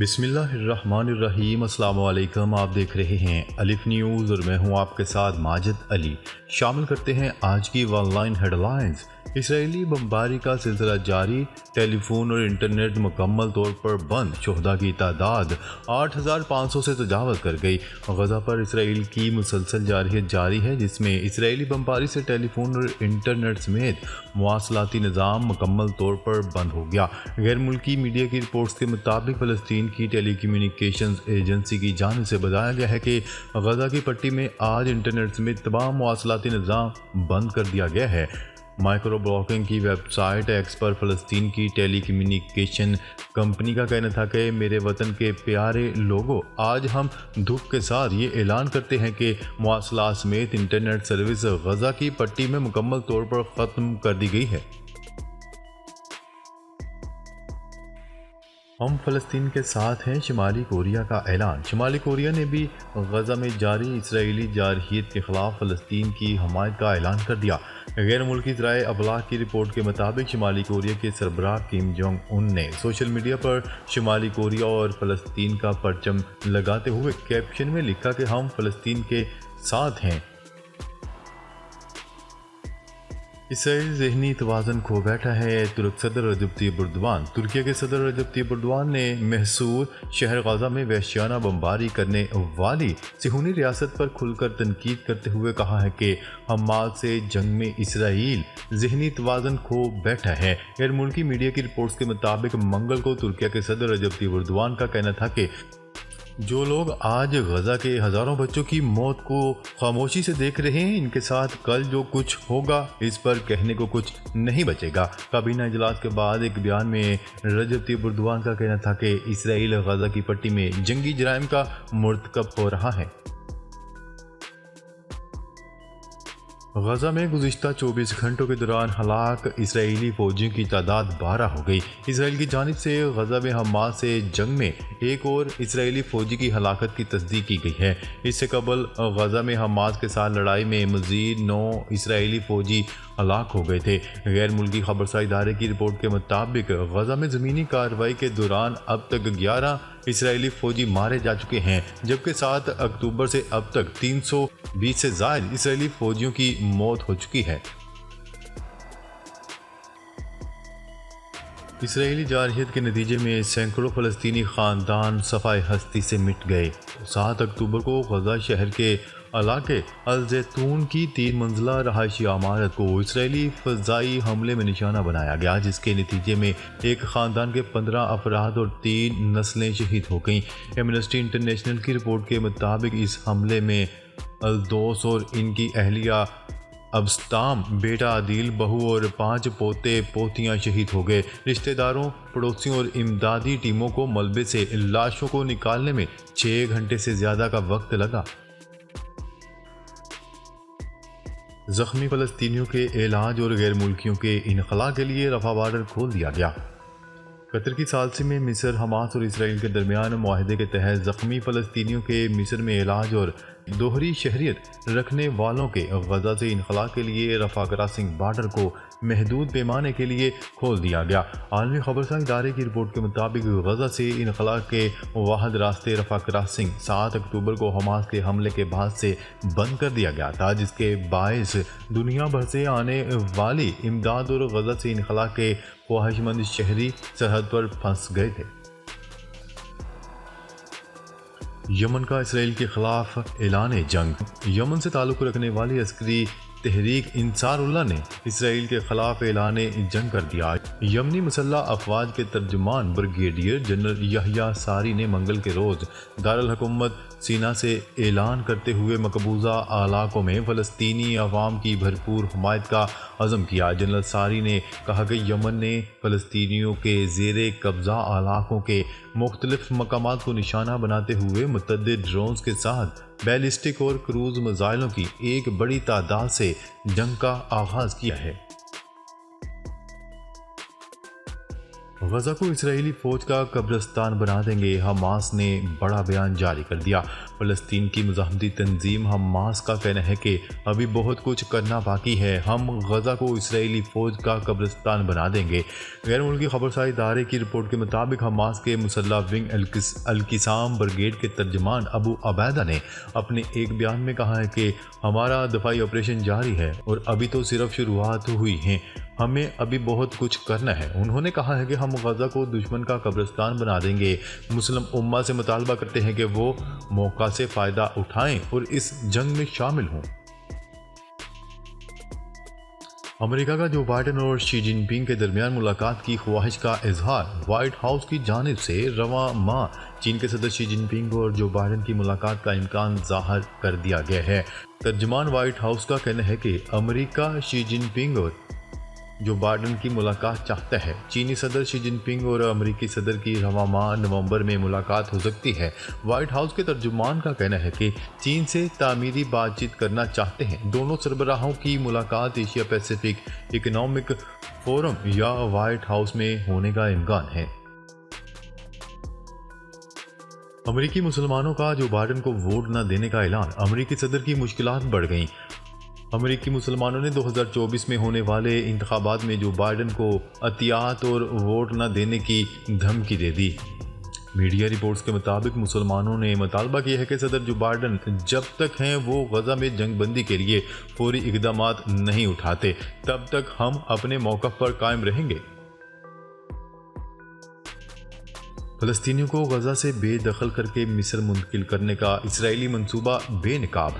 بسم اللہ الرحمن الرحیم۔ السلام علیکم، آپ دیکھ رہے ہیں الف نیوز اور میں ہوں آپ کے ساتھ ماجد علی۔ شامل کرتے ہیں آج کی آن لائن ہیڈ لائنز۔ اسرائیلی بمباری کا سلسلہ جاری، ٹیلی فون اور انٹرنیٹ مکمل طور پر بند، شہداء کی تعداد 8500 سے تجاوز کر گئی۔ غزہ پر اسرائیل کی مسلسل جارحیت جاری ہے، جس میں اسرائیلی بمباری سے ٹیلی فون اور انٹرنیٹ سمیت مواصلاتی نظام مکمل طور پر بند ہو گیا۔ غیر ملکی میڈیا کی رپورٹس کے مطابق فلسطین کی ٹیلی کمیونیکیشنز ایجنسی کی جانب سے بتایا گیا ہے کہ غزہ کی پٹی میں آج انٹرنیٹ سمیت تمام مواصلاتی نظام بند کر دیا گیا ہے۔ مائکرو بلاگنگ کی ویب سائٹ ایکس پر فلسطین کی ٹیلی کمیونیکیشن کمپنی کا کہنا تھا کہ میرے وطن کے پیارے لوگوں، آج ہم دکھ کے ساتھ یہ اعلان کرتے ہیں کہ مواصلات سمیت انٹرنیٹ سروس غزہ کی پٹی میں مکمل طور پر ختم کر دی گئی ہے۔ ہم فلسطین کے ساتھ ہیں، شمالی کوریا کا اعلان۔ شمالی کوریا نے بھی غزہ میں جاری اسرائیلی جارحیت کے خلاف فلسطین کی حمایت کا اعلان کر دیا۔ غیر ملکی ذرائع ابلاغ کی رپورٹ کے مطابق شمالی کوریا کے سربراہ کیم جونگ ان نے سوشل میڈیا پر شمالی کوریا اور فلسطین کا پرچم لگاتے ہوئے کیپشن میں لکھا کہ ہم فلسطین کے ساتھ ہیں۔ اسرائیل ذہنی توازن کھو بیٹھا ہے، ترک صدر رجب طیب اردوان۔ ترکیہ کے صدر رجب طیب اردوان نے محصور شہر غزہ میں وحشیانہ بمباری کرنے والی صہیونی ریاست پر کھل کر تنقید کرتے ہوئے کہا ہے کہ حماس سے جنگ میں اسرائیل ذہنی توازن کھو بیٹھا ہے۔ غیر ملکی میڈیا کی رپورٹس کے مطابق منگل کو ترکیہ کے صدر رجب طیب اردوان کا کہنا تھا کہ جو لوگ آج غزہ کے ہزاروں بچوں کی موت کو خاموشی سے دیکھ رہے ہیں، ان کے ساتھ کل جو کچھ ہوگا اس پر کہنے کو کچھ نہیں بچے گا۔ کابینہ اجلاس کے بعد ایک بیان میں رجب طیب اردوان کا کہنا تھا کہ اسرائیل غزہ کی پٹی میں جنگی جرائم کا مرتکب ہو رہا ہے۔ غزہ میں گزشتہ 24 گھنٹوں کے دوران ہلاک اسرائیلی فوجیوں کی تعداد 12 ہو گئی۔ اسرائیل کی جانب سے غزہ میں حماس سے جنگ میں ایک اور اسرائیلی فوجی کی ہلاکت کی تصدیق کی گئی ہے۔ اس سے قبل غزہ میں حماس کے ساتھ لڑائی میں مزید 9 اسرائیلی فوجی ہلاک ہو گئے تھے۔ غیر ملکی خبرساز ادارے کی رپورٹ کے مطابق غزہ میں زمینی کارروائی کے دوران اب تک 11 اسرائیلی فوجی مارے جا چکے ہیں، جبکہ 7 اکتوبر سے اب تک 320 سے زائد اسرائیلی فوجیوں کی موت ہو چکی ہے۔ اسرائیلی جارحیت کے نتیجے میں سینکڑوں فلسطینی خاندان صفحہ ہستی سے مٹ گئے۔ 7 اکتوبر کو غزہ شہر کے علاقے الزیتون کی 3 منزلہ رہائشی عمارت کو اسرائیلی فضائی حملے میں نشانہ بنایا گیا، جس کے نتیجے میں ایک خاندان کے 15 افراد اور 3 نسلیں شہید ہو گئیں۔ ایمنسٹی انٹرنیشنل کی رپورٹ کے مطابق اس حملے میں الدوس اور ان کی اہلیہ ابستام، بیٹا عادل، بہو اور 5 پوتے پوتیاں شہید ہو گئے۔ رشتہ داروں، پڑوسیوں اور امدادی ٹیموں کو ملبے سے لاشوں کو نکالنے میں 6 گھنٹے سے زیادہ کا وقت لگا۔ زخمی فلسطینیوں کے علاج اور غیر ملکیوں کے انخلاء کے لیے رفح بارڈر کھول دیا گیا۔ قطر کی ثالثی میں مصر، حماس اور اسرائیل کے درمیان معاہدے کے تحت زخمی فلسطینیوں کے مصر میں علاج اور دوہری شہریت رکھنے والوں کے غزہ سے انخلاء کے لیے رفح کراسنگ بارڈر کو محدود پیمانے کے لیے کھول دیا گیا۔ عالمی خبرساز ادارے کی رپورٹ کے مطابق غزہ سے انخلاء کے واحد راستے رفح کراسنگ 7 اکتوبر کو حماس کے حملے کے بعد سے بند کر دیا گیا تھا، جس کے باعث دنیا بھر سے آنے والی امداد اور غزہ سے انخلاء کے خواہش مند شہری سرحد پر پھنس گئے تھے۔ یمن کا اسرائیل کے خلاف اعلان جنگ۔ یمن سے تعلق رکھنے والی عسکری تحریک انصار اللہ نے اسرائیل کے خلاف اعلان جنگ کر دیا۔ یمنی مسلح افواج کے ترجمان بریگیڈیئر جنرل یحییٰ ساری نے منگل کے روز دارالحکومت سینا سے اعلان کرتے ہوئے مقبوضہ علاقوں میں فلسطینی عوام کی بھرپور حمایت کا عزم کیا۔ جنرل ساری نے کہا کہ یمن نے فلسطینیوں کے زیر قبضہ علاقوں کے مختلف مقامات کو نشانہ بناتے ہوئے متعدد ڈرونز کے ساتھ بیلسٹک اور کروز میزائلوں کی ایک بڑی تعداد سے جنگ کا آغاز کیا ہے۔ غزہ کو اسرائیلی فوج کا قبرستان بنا دیں گے، حماس نے بڑا بیان جاری کر دیا۔ فلسطین کی مزاحمتی تنظیم حماس کا کہنا ہے کہ ابھی بہت کچھ کرنا باقی ہے، ہم غزہ کو اسرائیلی فوج کا قبرستان بنا دیں گے۔ غیر ملکی خبرساز ادارے کی رپورٹ کے مطابق حماس کے مسلح ونگ القسام بریگیڈ کے ترجمان ابو عبیدہ نے اپنے ایک بیان میں کہا ہے کہ ہمارا دفاعی آپریشن جاری ہے اور ابھی تو صرف شروعات ہوئی ہیں، ہمیں ابھی بہت کچھ کرنا ہے۔ انہوں نے کہا ہے کہ ہم غزہ کو دشمن کا قبرستان بنا دیں گے۔ مسلم امہ سے مطالبہ کرتے ہیں کہ وہ موقع سے فائدہ اٹھائیں اور اس جنگ میں شامل ہوں۔ امریکہ کا جو بائیڈن اور شی جن پنگ کے درمیان ملاقات کی خواہش کا اظہار وائٹ ہاؤس کی جانب سے رواں ماہ چین کے صدر شی جن پنگ اور جو بائیڈن کی ملاقات کا امکان ظاہر کر دیا گیا ہے۔ ترجمان وائٹ ہاؤس کا کہنا ہے کہ امریکہ شی جن پنگ اور جو بائیڈن کی ملاقات چاہتا ہے۔ چینی صدر شی جن پنگ اور امریکی صدر کی رواں ماہ نومبر میں ملاقات ہو سکتی ہے۔ وائٹ ہاؤس کے ترجمان کا کہنا ہے کہ چین سے تعمیری بات چیت کرنا چاہتے ہیں۔ دونوں سربراہوں کی ملاقات ایشیا پیسیفک اکنامک فورم یا وائٹ ہاؤس میں ہونے کا امکان ہے۔ امریکی مسلمانوں کا جو بائیڈن کو ووٹ نہ دینے کا اعلان، امریکی صدر کی مشکلات بڑھ گئیں۔ امریکی مسلمانوں نے 2024 میں ہونے والے انتخابات میں جو بائیڈن کو عطیات اور ووٹ نہ دینے کی دھمکی دے دی۔ میڈیا رپورٹس کے مطابق مسلمانوں نے مطالبہ کیا ہے کہ صدر جو بائیڈن جب تک ہیں وہ غزہ میں جنگ بندی کے لیے فوری اقدامات نہیں اٹھاتے تب تک ہم اپنے موقف پر قائم رہیں گے۔ فلسطینیوں کو غزہ سے بے دخل کر کے مصر منتقل کرنے کا اسرائیلی منصوبہ بے نقاب۔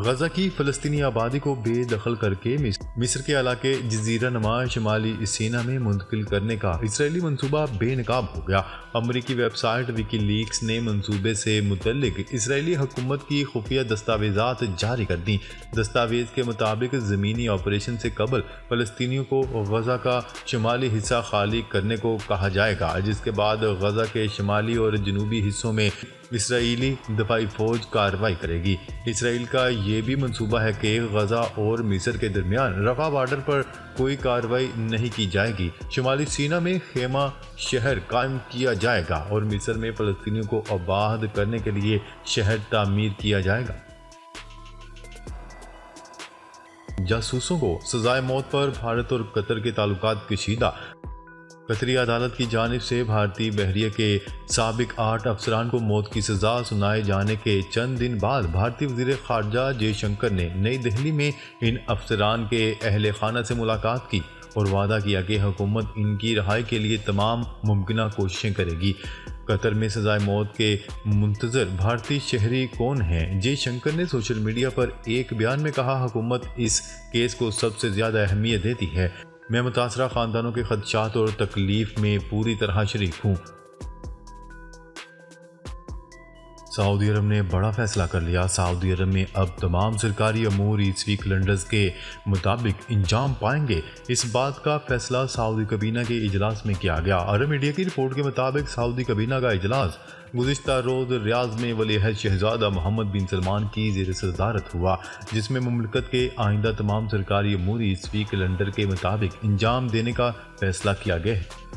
غزہ کی فلسطینی آبادی کو بے دخل کر کے مصر کے علاقے جزیرہ نما شمالی سینا میں منتقل کرنے کا اسرائیلی منصوبہ بے نقاب ہو گیا۔ امریکی ویب سائٹ وکی لیکس نے منصوبے سے متعلق اسرائیلی حکومت کی خفیہ دستاویزات جاری کر دیں۔ دستاویز کے مطابق زمینی آپریشن سے قبل فلسطینیوں کو غزہ کا شمالی حصہ خالی کرنے کو کہا جائے گا، جس کے بعد غزہ کے شمالی اور جنوبی حصوں میں اسرائیلی دفاعی فوج کارروائی کرے گی۔ اسرائیل کا یہ بھی منصوبہ ہے کہ غزہ اور مصر کے درمیان رفح بارڈر پر کوئی کارروائی نہیں کی جائے گی۔ شمالی سینا میں خیمہ شہر قائم کیا جائے گا اور مصر میں فلسطینیوں کو آباد کرنے کے لیے شہر تعمیر کیا جائے گا۔ جاسوسوں کو سزائے موت پر بھارت اور قطر کے تعلقات کشیدہ۔ قطری عدالت کی جانب سے بھارتی بحریہ کے سابق 8 افسران کو موت کی سزا سنائے جانے کے چند دن بعد بھارتی وزیر خارجہ جے شنکر نے نئی دہلی میں ان افسران کے اہل خانہ سے ملاقات کی اور وعدہ کیا کہ حکومت ان کی رہائی کے لیے تمام ممکنہ کوششیں کرے گی۔ قطر میں سزائے موت کے منتظر بھارتی شہری کون ہیں؟ جے شنکر نے سوشل میڈیا پر ایک بیان میں کہا، حکومت اس کیس کو سب سے زیادہ اہمیت دیتی ہے، میں متاثرہ خاندانوں کے خدشات اور تکلیف میں پوری طرح شریک ہوں۔ سعودی عرب نے بڑا فیصلہ کر لیا، سعودی عرب میں اب تمام سرکاری امور 20ویں کیلنڈرز کے مطابق انجام پائیں گے۔ اس بات کا فیصلہ سعودی کابینہ کے اجلاس میں کیا گیا۔ عرب میڈیا کی رپورٹ کے مطابق سعودی کابینہ کا اجلاس گزشتہ روز ریاض میں ولی عہد شہزادہ محمد بن سلمان کی زیر صدارت ہوا، جس میں مملکت کے آئندہ تمام سرکاری امور 20ویں کیلنڈر کے مطابق انجام دینے کا فیصلہ کیا گیا ہے۔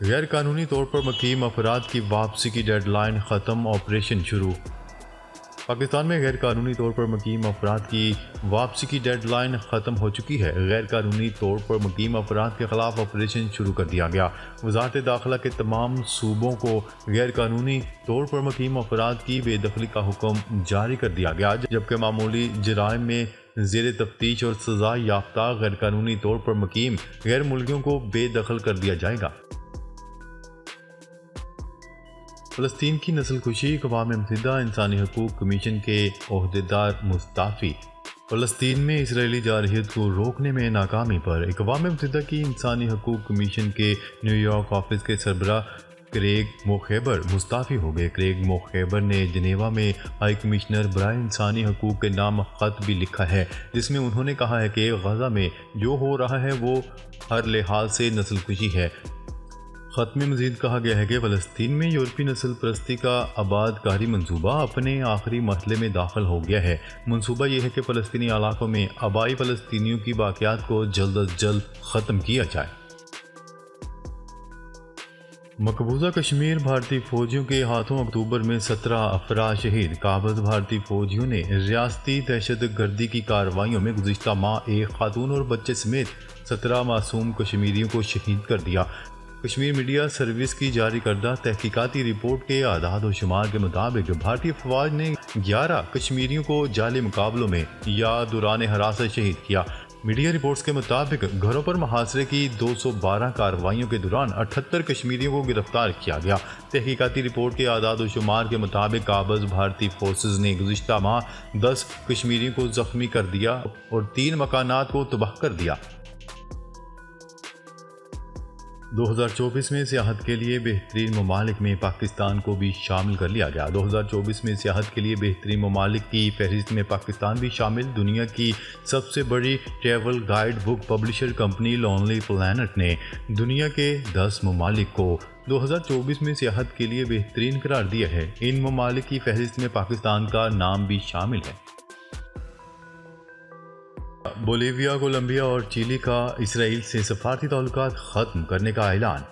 غیر قانونی طور پر مقیم افراد کی واپسی کی ڈیڈ لائن ختم، آپریشن شروع۔ پاکستان میں غیر قانونی طور پر مقیم افراد کی واپسی کی ڈیڈ لائن ختم ہو چکی ہے۔ غیر قانونی طور پر مقیم افراد کے خلاف آپریشن شروع کر دیا گیا۔ وزارت داخلہ کے تمام صوبوں کو غیر قانونی طور پر مقیم افراد کی بے دخلی کا حکم جاری کر دیا گیا، جبکہ معمولی جرائم میں زیر تفتیش اور سزا یافتہ غیر قانونی طور پر مقیم غیر ملکیوں کو بے دخل کر دیا جائے گا۔ فلسطین کی نسل کشی، اقوام متحدہ انسانی حقوق کمیشن کے عہدیدار مستعفی۔ فلسطین میں اسرائیلی جارحیت کو روکنے میں ناکامی پر اقوام متحدہ کی انسانی حقوق کمیشن کے نیو یارک آفس کے سربراہ کریگ موخیبر مستعفی ہو گئے۔ کریگ موخیبر نے جنیوا میں ہائی کمشنر برائے انسانی حقوق کے نام خط بھی لکھا ہے، جس میں انہوں نے کہا ہے کہ غزہ میں جو ہو رہا ہے وہ ہر لحاظ سے نسل کشی ہے۔ خط میں مزید کہا گیا ہے کہ فلسطین میں یورپی نسل پرستی کا آباد کاری منصوبہ اپنے آخری مرحلے میں داخل ہو گیا ہے۔ منصوبہ یہ ہے کہ فلسطینی علاقوں میں آبائی فلسطینیوں کی باقیات کو جلد از جلد ختم کیا جائے۔ مقبوضہ کشمیر بھارتی فوجیوں کے ہاتھوں اکتوبر میں 17 افراد شہید۔ قابض بھارتی فوجیوں نے ریاستی دہشت گردی کی کارروائیوں میں گزشتہ ماہ ایک خاتون اور بچے سمیت 17 معصوم کشمیریوں کو شہید کر دیا۔ کشمیر میڈیا سروس کی جاری کردہ تحقیقاتی رپورٹ کے اعداد و شمار کے مطابق بھارتی افواج نے 11 کشمیریوں کو جعلی مقابلوں میں یا دوران حراست شہید کیا۔ میڈیا رپورٹس کے مطابق گھروں پر محاصرے کی 212 کارروائیوں کے دوران 78 کشمیریوں کو گرفتار کیا گیا۔ تحقیقاتی رپورٹ کے اعداد و شمار کے مطابق قابض بھارتی فورسز نے گزشتہ ماہ 10 کشمیریوں کو زخمی کر دیا اور 3 مکانات کو تباہ کر دیا۔ 2024 میں سیاحت کے لیے بہترین ممالک میں پاکستان کو بھی شامل کر لیا گیا۔ 2024 میں سیاحت کے لیے بہترین ممالک کی فہرست میں پاکستان بھی شامل۔ دنیا کی سب سے بڑی travel guide book publisher company lonely plant نے دنیا کے 10 ممالک کو 2024 میں سیاحت کے لیے بہترین قرار دیا ہے۔ ان ممالک کی فہرست میں پاکستان کا نام بھی شامل ہے۔ بولیویا، کولمبیا اور چیلی کا اسرائیل سے سفارتی تعلقات ختم کرنے کا اعلان۔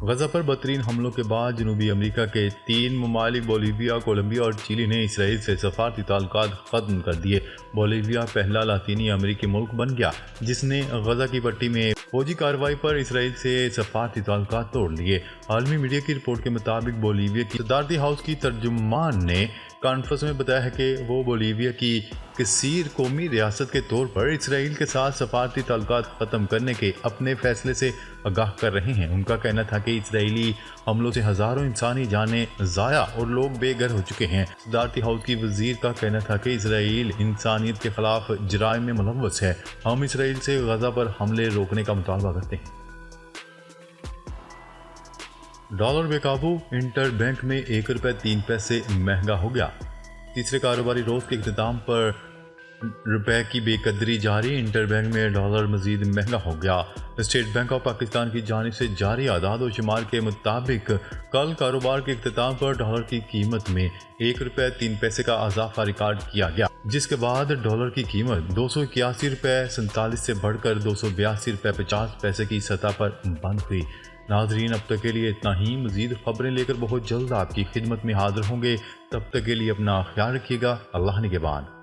غزہ پر بدترین حملوں کے بعد جنوبی امریکہ کے 3 ممالک بولیویا، کولمبیا اور چیلی نے اسرائیل سے سفارتی تعلقات ختم کر دیے۔ بولیویا پہلا لاطینی امریکی ملک بن گیا جس نے غزہ کی پٹی میں فوجی کارروائی پر اسرائیل سے سفارتی تعلقات توڑ لیے۔ عالمی میڈیا کی رپورٹ کے مطابق بولیویا کی صدارتی ہاؤس کی ترجمان نے کانفرنس میں بتایا ہے کہ وہ بولیویا کی کثیر قومی ریاست کے طور پر اسرائیل کے ساتھ سفارتی تعلقات ختم کرنے کے اپنے فیصلے سے آگاہ کر رہے ہیں۔ ان کا کہنا تھا کہ اسرائیلی حملوں سے ہزاروں انسانی جانیں ضائع اور لوگ بے گھر ہو چکے ہیں۔ صدارتی ہاؤس کی وزیر کا کہنا تھا کہ اسرائیل انسانیت کے خلاف جرائم میں ملوث ہے۔ ہم اسرائیل سے غزہ پر حملے روکنے کا مطالبہ کرتے ہیں۔ ڈالر بے قابو، انٹر بینک میں 1 روپے 3 پیسے مہنگا ہو گیا۔ تیسرے کاروباری روز کے اختتام پر روپے کی بے قدری جاری، انٹر بینک میں ڈالر مزید مہنگا ہو گیا۔ اسٹیٹ بینک آف پاکستان کی جانب سے جاری اعداد و شمار کے مطابق کل کاروبار کے اختتام پر ڈالر کی قیمت میں 1 روپے 3 پیسے کا اضافہ ریکارڈ کیا گیا، جس کے بعد ڈالر کی قیمت 281 روپے 47 سے بڑھ کر 282 روپے 50 پیسے کی سطح پر بند ہوئی۔ ناظرین، اب تک کے لیے اتنا ہی۔ مزید خبریں لے کر بہت جلد آپ کی خدمت میں حاضر ہوں گے۔ تب تک کے لیے اپنا خیال رکھیے گا۔ اللہ نگہبان۔